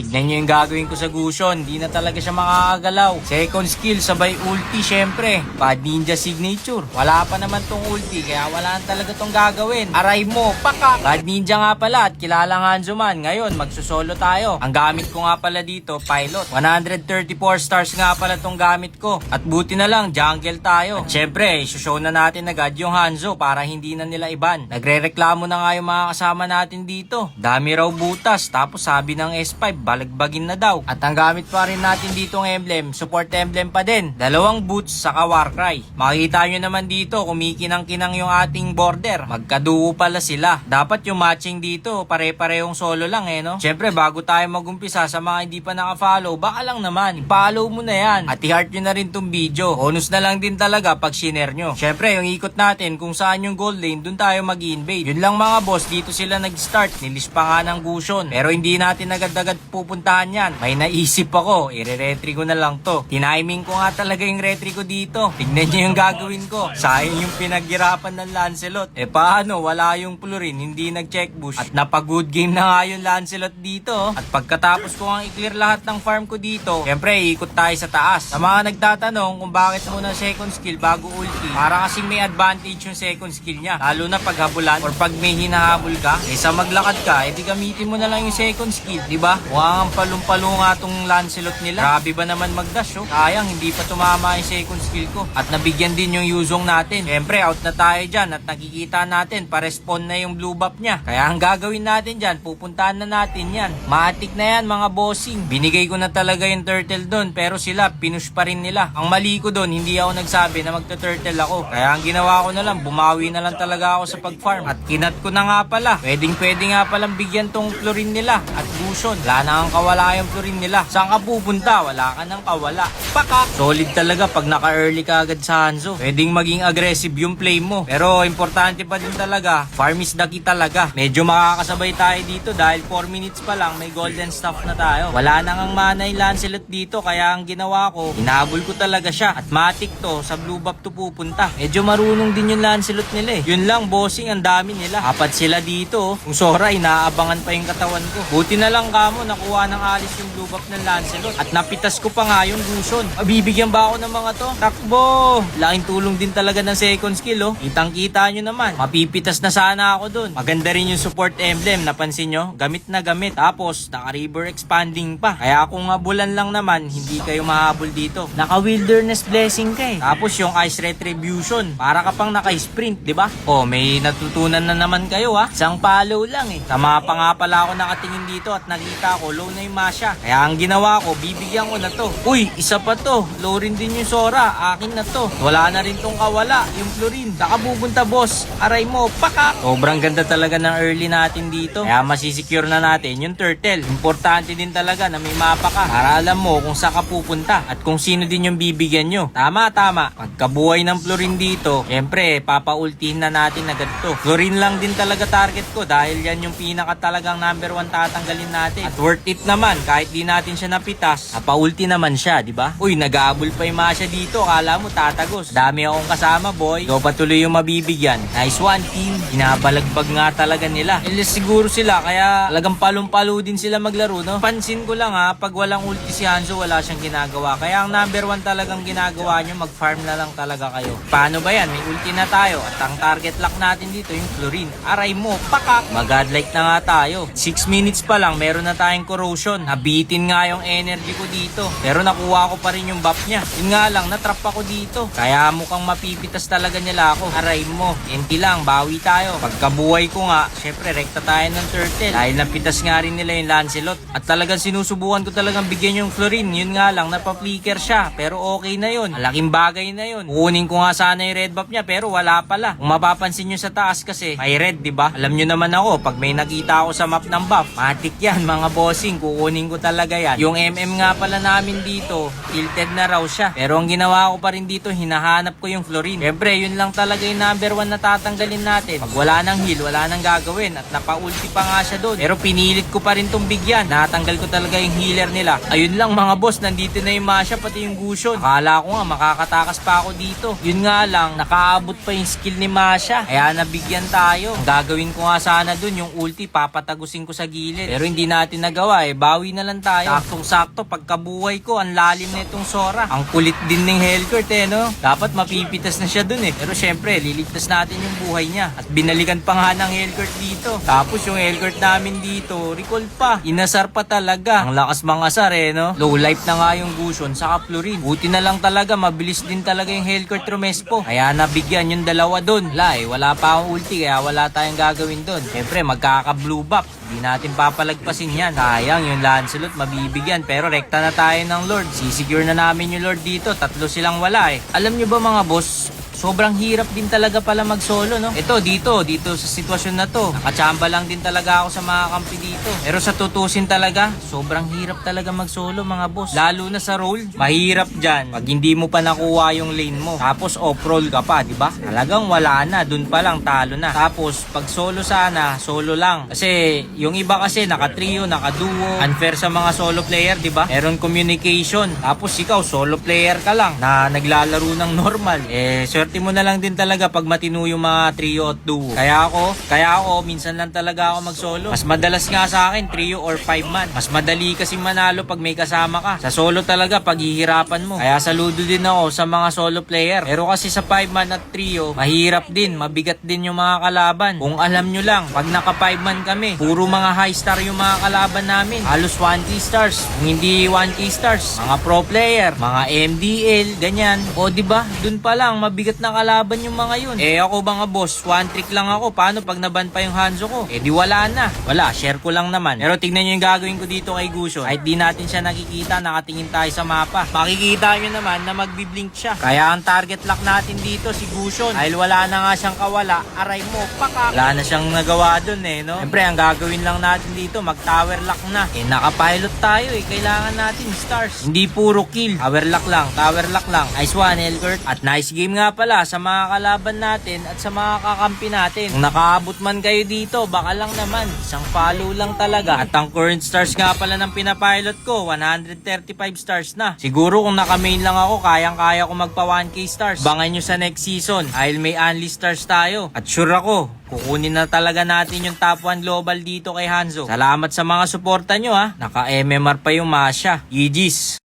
tignan nyo yung gagawin ko sa Gusion. Di na talaga siya makakagalaw. Second skill, sabay ulti syempre. Bad Ninja Signature. Wala pa naman tong ulti, kaya wala na talaga tong gagawin. Aray mo, pakak! Bad Ninja nga pala at kilalang Hanzoman. Ngayon, magsusolo tayo. Ang gamit ko nga pala dito, Pilot. 134 stars nga pala tong gamit ko. At buti na lang, jungle tayo. At syempre, isushow na natin agad yung Hanzo para hindi na nila iban. Nagre-reklamo na nga yung mga kasama natin dito. Dami raw butas, tapos sabi ng S5, balagbagin na daw. At ang gamit pa rin natin dito ng emblem, support emblem pa din. Dalawang boots saka Warcry. Makikita nyo naman dito, kumikinang-kinang yung ating border. Magkaduo pala sila. Dapat yung matching dito, pare-parehong solo lang no? Syempre, bago tayo magumpisa sa mga hindi pa naka-follow, baka lang naman, i-follow mo na yan. At i-heart nyo na rin tong video. Bonus na lang din talaga pag share nyo. Syempre, yung ikot natin, kung saan yung gold lane, dun tayo mag-invade. Yun lang mga boss, dito sila nag-start. Nilis pa nga ng Gusion. Pero hindi natin agad-agad pupuntahan yan. May naisip ako, ire-retry ko na lang to. Tiniming ko nga talaga yung retry ko dito. Tignan nyo yung gagawin ko. Sayang yung pinaghirapan ng Lancelot. Paano? Wala yung Florin, hindi nag-check bush. At napag-good game na nga yung Lancelot dito. At pagkatapos ko nga i-clear lahat ng farm ko dito, syempre, ikot tayo sa taas. Sa mga nagtatanong kung bakit muna second skill bago ulti, para kasing may advantage yung second skill niya. Lalo na pag habulan or pag may hinahabol ka, kaysa maglakad ka, edi gamitin mo na lang yung second skill, di ba? Mukhang palong-palo nga tong Lancelot nila. Grabe ba naman mag-dash, oh? Sayang, hindi pa tumama yung second skill ko. At nabigyan din yung Yuzong natin. Syempre, out na tayo dyan at nakikita natin, pa-respawn na yung blue buff niya. Kaya ang gagawin natin dyan, pupuntahan na natin yan. Maatik na yan, mga bossing. Binigay ko na talaga yung turtle doon, pero sila, pinush pa rin nila. Ang mali ko doon, hindi ako nagsabi na magta-turtle ako. Kaya ang ginawa ko na lang, bumawi na lang talaga ako sa pag-farm. At kinat ko na nga pala. Pwede nga palang bigyan tong Florin nila at Gusion. Wala na ang kawala yung Florin nila. Saan ka pupunta? Wala ka nang kawala. Pakak! Solid talaga pag naka-early ka agad sa Hanzo. Pwedeng maging aggressive yung play mo. Pero importante pa din talaga, farm is the key talaga. Medyo makakasabay tayo dito dahil 4 minutes pa lang may golden staff na tayo. Wala nang ang mana yung Lancelot dito, kaya ang ginawa ko, hinabol ko talaga siya. At matik to, sa blue buff to pupunta. Medyo marunong din yung Lancelot nila Yun lang bossing, ang dami nila. Apat sila dito. Kung Sora, inaabangan pa yung katawan ko. Buti na lang kamo, nakuha ng alis yung blue buff ng Lancelot. At napitas ko pa nga yung Gusion. Bibigyan ba ako ng mga to? Takbo! Laking tulong din talaga ng second skill Kitang-kita nyo naman. Mapipitas na sana ako dun. Maganda rin yung support emblem. Napansin nyo? Gamit na gamit. Tapos, naka-river expanding pa. Kaya kung bulan lang naman, hindi kayo mahabol dito. Naka-wilderness blessing ka Tapos yung ice retribution. Para ka pang naka-sprint, di ba? May natutunan na naman kayo Isang follow lang Tama pa nga pala ako nakatingin dito at nakita ko low na yung Masha. Kaya ang ginawa ko, bibigyan ko na to. Uy, isa pa to. Low rin din yung Sora. Akin na to. Wala na rin tong kawala. Yung Florin. Nakabubunta boss. Aray mo, pakak! Sobrang ganda talaga ng early natin dito. Kaya masisecure na natin yung turtle. Importante din talaga na may mapa ka. Para alam mo kung saan ka pupunta at kung sino din yung bibigyan nyo. Tama. Pagkabuhay ng Florin dito, syempre, papaultihin na natin agad to. Florin lang din talaga target ko dahil yan yung pinaka talagang number 1 tatanggalin natin. At worth it naman, kahit di natin siya napitas, napaulti naman siya, di ba? Uy, nag-aabol pa yung Masha dito. Kala mo tatagos. Dami akong kasama, boy. Ikaw patuloy yung mabibigyan. Nice one, team. Hinabalagbag nga talaga nila. Ilis siguro sila, kaya talagang palong-palo din sila maglaro, no? Pansin ko lang pag walang ulti si Hanzo, wala siyang ginagawa. Kaya ang number 1 talagang ginagawa nyo, mag-farm na lang talaga kayo. Paano ba yan? May ulti na tayo. At ang target lock natin dito, yung Florin. Aray mo, pakak! Mag-godlike na nga tayo. 6 minutes pa lang, meron na tayong corrosion. Nabitin nga yung energy ko dito. Pero nakuha ko pa rin yung buff niya. Yun nga lang, natrap ako dito. Kaya mukhang mapipitas talaga nila ako. Aray mo, enti lang, bawi tayo. Pagkabuhay ko nga, syempre, rekta tayo ng turtle. Dahil napitas nga rin nila yung Lancelot. At talagang sinusubukan ko talagang bigyan yung Florin. Yun nga lang, napaflicker siya. Pero okay na yun. Malaking bagay na yun. Kukunin ko nga sana yung red buff niya, pero wala pala. Kung mapapansin nyo sa taas kasi, may red, di ba? Alam nyo naman ako, pag may nakita ako sa map ng buff, matik yan, mga bossing. Kukunin ko talaga yan. Yung MM nga pala namin dito, tilted na raw siya. Pero ang ginawa ko pa rin dito, hinahanap ko yung Florin. Siyempre, yun lang talaga yung number 1 na tatanggalin natin. Pag wala nang heal, wala nang gagawin. At napa-ulti pa nga siya doon. Pero pinilit ko pa rin tong bigyan. Natanggal ko talaga yung healer nila. Ayun lang mga boss, nandito na yung Masha, pati yung Gusion. Akala ko nga, makakatakas pa ako dito. Yun nga lang, nakaabot pa yung skill ni Masha. Kaya nabigyan tayo. Ang gagawin ko nga sana doon, yung ulti, papatagusin ko sa gilid. Pero hindi natin nagawa. dalawa bawi na lang tayo. Saktong-sakto, pagkabuhay ko, ang lalim na itong Sora. Ang kulit din ng Hellcourt no? Dapat mapipitas na siya dun Pero syempre, liligtas natin yung buhay niya. At binalikan pa nga ng Hellcourt dito. Tapos yung Hellcourt namin dito, recall pa. Inasar pa talaga. Ang lakas mangasar no? Low life na nga yung Gusion, saka Florin. Buti na lang talaga, mabilis din talaga yung Hellcourt Romespo. Kaya nabigyan yung dalawa dun. Wala pa akong ulti, kaya wala tayong gagawin dun. Syempre, magkaka-blue buff. Di natin papalagpasin yan. Sayang yung Lancelot mabibigyan. Pero rekta na tayo ng Lord. Sisecure na namin yung Lord dito. 3 silang wala Alam nyo ba mga boss, sobrang hirap din talaga pala mag-solo, no? Ito, dito sa sitwasyon na to. Nakachamba lang din talaga ako sa mga kampi dito. Pero sa tutusin talaga, sobrang hirap talaga mag-solo, mga boss. Lalo na sa role, mahirap dyan. Pag hindi mo pa nakuha yung lane mo. Tapos off-roll ka pa, di ba? Talagang wala na, dun pa lang talo na. Tapos, pag solo sana, solo lang. Kasi, yung iba kasi, naka-trio, naka-duo. Unfair sa mga solo player, di ba? Meron communication. Tapos, ikaw, solo player ka lang na naglalaro ng normal. Swerte mo na lang din talaga pag matino yung mga trio at duo. Kaya ako, minsan lang talaga ako mag-solo. Mas madalas nga sa akin, trio or 5 man. Mas madali kasi manalo pag may kasama ka. Sa solo talaga, paghihirapan mo. Kaya saludo din ako sa mga solo player. Pero kasi sa 5 man at trio, mahirap din, mabigat din yung mga kalaban. Kung alam nyo lang, pag naka 5 man kami, puro mga high star yung mga kalaban namin. Halos 1K stars. Kung hindi 1K stars, mga pro player, mga MDL, ganyan. O diba, dun pa lang, mabigat na kalaban yung mga yun. Ako mga boss, one trick lang ako. Paano pag naban pa yung Hanzo ko? Di wala na. Wala, share ko lang naman. Pero tignan nyo yung gagawin ko dito kay Gusion. Kahit di natin siya nakikita, nakatingin tayo sa mapa. Makikita nyo naman na magbiblink siya. Kaya ang target lock natin dito si Gusion. Dahil wala na nga siyang kawala, aray mo, paka. Wala na siyang nagawa dun no? Siyempre, ang gagawin lang natin dito, mag-tower lock na. Naka-pilot tayo Kailangan natin stars. Hindi puro kill. Tower lock lang. Nice one, Hellcourt. At nice game nga pala sa mga kalaban natin at sa mga kakampi natin. Kung nakaabot man kayo dito, baka lang naman. Isang follow lang talaga. At ang current stars nga pala ng pinapilot ko, 135 stars na. Siguro kung naka-main lang ako, kayang-kaya ko magpa 1K stars. Bangan nyo sa next season dahil may unli stars tayo. At sure ako, kukunin na talaga natin yung top 1 global dito kay Hanzo. Salamat sa mga suporta nyo Naka-MMR pa yung Masha. GG's.